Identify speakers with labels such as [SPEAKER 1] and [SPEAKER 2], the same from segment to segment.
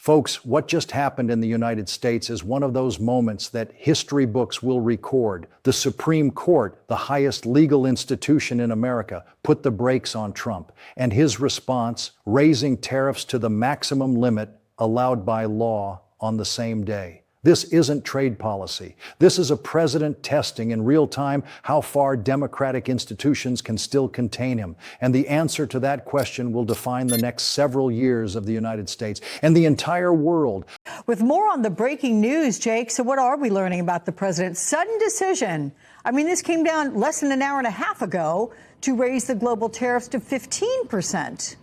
[SPEAKER 1] Folks, what just happened in the United States is one of those moments that history books will record. The Supreme Court, the highest legal institution in America, put the brakes on Trump, and his response, raising tariffs to the maximum limit allowed by law on the same day. This isn't trade policy. This is a president testing in real time how far democratic institutions can still contain him. And the answer to that question will define the next several years of the United States and the entire world.
[SPEAKER 2] With more on the breaking news, Jake, so what are we learning about the president's sudden decision? I mean, this came down less than an hour and a half ago to raise the global tariffs to 15%.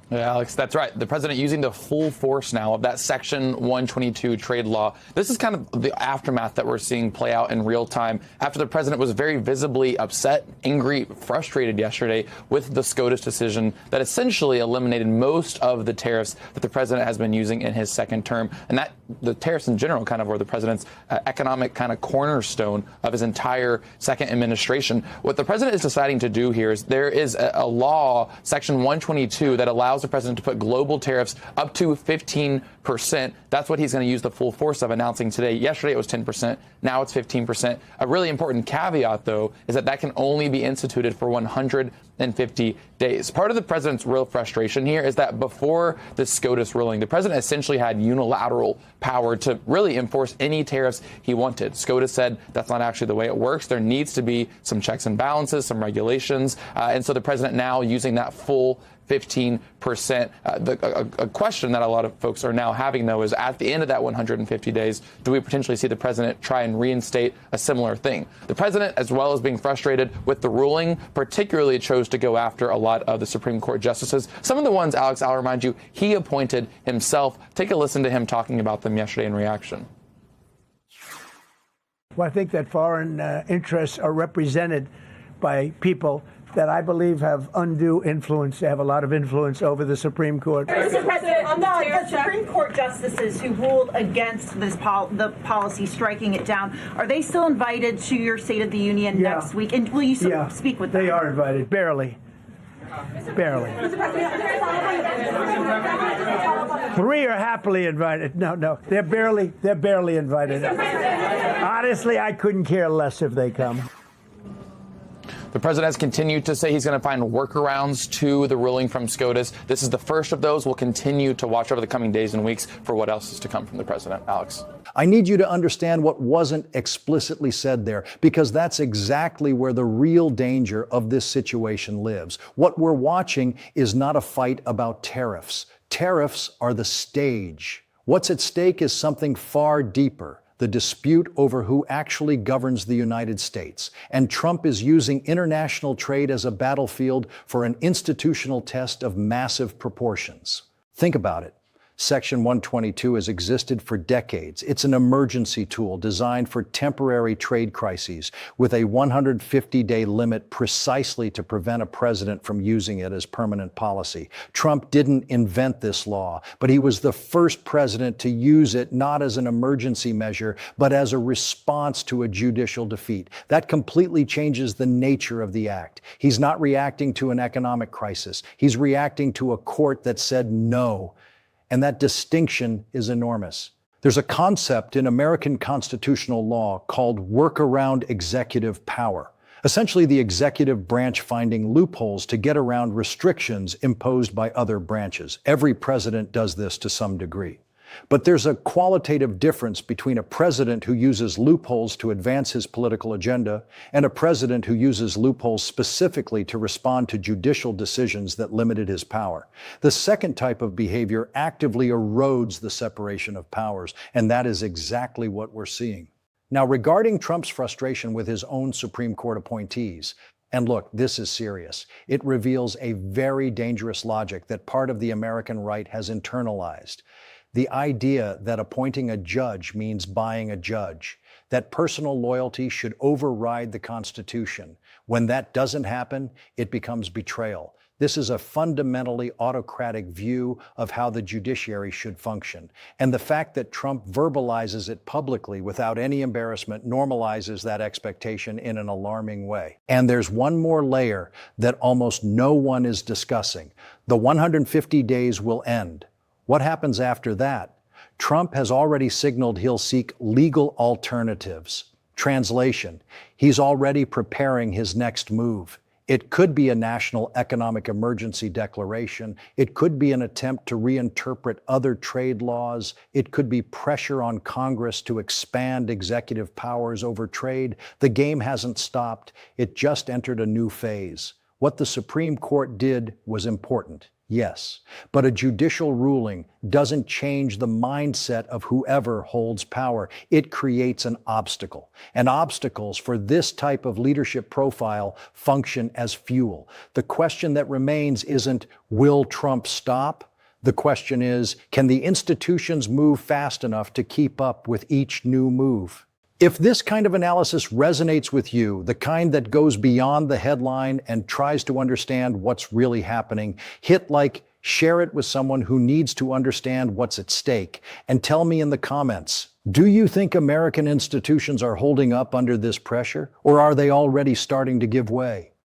[SPEAKER 3] Yeah, Alex, that's right. The president using the full force now of that Section 122 trade law. This is kind of the aftermath that we're seeing play out in real time after the president was very visibly upset, angry, frustrated yesterday with the SCOTUS decision that essentially eliminated most of the tariffs that the president has been using in his second term. And that the tariffs in general kind of were the president's economic kind of cornerstone of his entire second administration. What the president is deciding to do here is there is a law, Section 122, that allows the president to put global tariffs up to 15%. That's what he's going to use the full force of announcing today. Yesterday it was 10%. Now it's 15%. A really important caveat, though, is that that can only be instituted for 150 days. Part of the president's real frustration here is that before the SCOTUS ruling, the president essentially had unilateral power to really enforce any tariffs he wanted. SCOTUS said that's not actually the way it works. There needs to be some checks and balances, some regulations. And so the president now using that full 15%. A question that a lot of folks are now having, though, is at the end of that 150 days, do we potentially see the president try and reinstate a similar thing? The president, as well as being frustrated with the ruling, particularly chose to go after a lot of the Supreme Court justices. Some of the ones, Alex, I'll remind you, he appointed himself. Take a listen to him talking about them yesterday in reaction.
[SPEAKER 4] Well, I think that foreign interests are represented by people that I believe have undue influence. They have a lot of influence over the Supreme Court.
[SPEAKER 5] Mr. President, the Supreme Court justices who ruled against this the policy, striking it down, are they still invited to your State of the Union next week? And will you speak with them?
[SPEAKER 4] They are invited, barely. Barely. Three are happily invited. No, they're barely invited. Honestly, I couldn't care less if they come.
[SPEAKER 3] The president has continued to say he's going to find workarounds to the ruling from SCOTUS. This is the first of those. We'll continue to watch over the coming days and weeks for what else is to come from the president. Alex.
[SPEAKER 1] I need you to understand what wasn't explicitly said there, because that's exactly where the real danger of this situation lives. What we're watching is not a fight about tariffs. Tariffs are the stage. What's at stake is something far deeper. The dispute over who actually governs the United States. And Trump is using international trade as a battlefield for an institutional test of massive proportions. Think about it. Section 122 has existed for decades. It's an emergency tool designed for temporary trade crises with a 150-day limit precisely to prevent a president from using it as permanent policy. Trump didn't invent this law, but he was the first president to use it not as an emergency measure, but as a response to a judicial defeat. That completely changes the nature of the act. He's not reacting to an economic crisis. He's reacting to a court that said no. And that distinction is enormous. There's a concept in American constitutional law called workaround executive power. Essentially, the executive branch finding loopholes to get around restrictions imposed by other branches. Every president does this to some degree. But there's a qualitative difference between a president who uses loopholes to advance his political agenda and a president who uses loopholes specifically to respond to judicial decisions that limited his power. The second type of behavior actively erodes the separation of powers, and that is exactly what we're seeing. Now, regarding Trump's frustration with his own Supreme Court appointees, and look, this is serious. It reveals a very dangerous logic that part of the American right has internalized. The idea that appointing a judge means buying a judge, that personal loyalty should override the Constitution. When that doesn't happen, it becomes betrayal. This is a fundamentally autocratic view of how the judiciary should function. And the fact that Trump verbalizes it publicly without any embarrassment normalizes that expectation in an alarming way. And there's one more layer that almost no one is discussing. The 150 days will end. What happens after that? Trump has already signaled he'll seek legal alternatives. Translation, he's already preparing his next move. It could be a national economic emergency declaration. It could be an attempt to reinterpret other trade laws. It could be pressure on Congress to expand executive powers over trade. The game hasn't stopped. It just entered a new phase. What the Supreme Court did was important. Yes, but a judicial ruling doesn't change the mindset of whoever holds power. It creates an obstacle. And obstacles for this type of leadership profile function as fuel. The question that remains isn't, will Trump stop? The question is, can the institutions move fast enough to keep up with each new move? If this kind of analysis resonates with you, the kind that goes beyond the headline and tries to understand what's really happening, hit like, share it with someone who needs to understand what's at stake, and tell me in the comments, do you think American institutions are holding up under this pressure, or are they already starting to give way?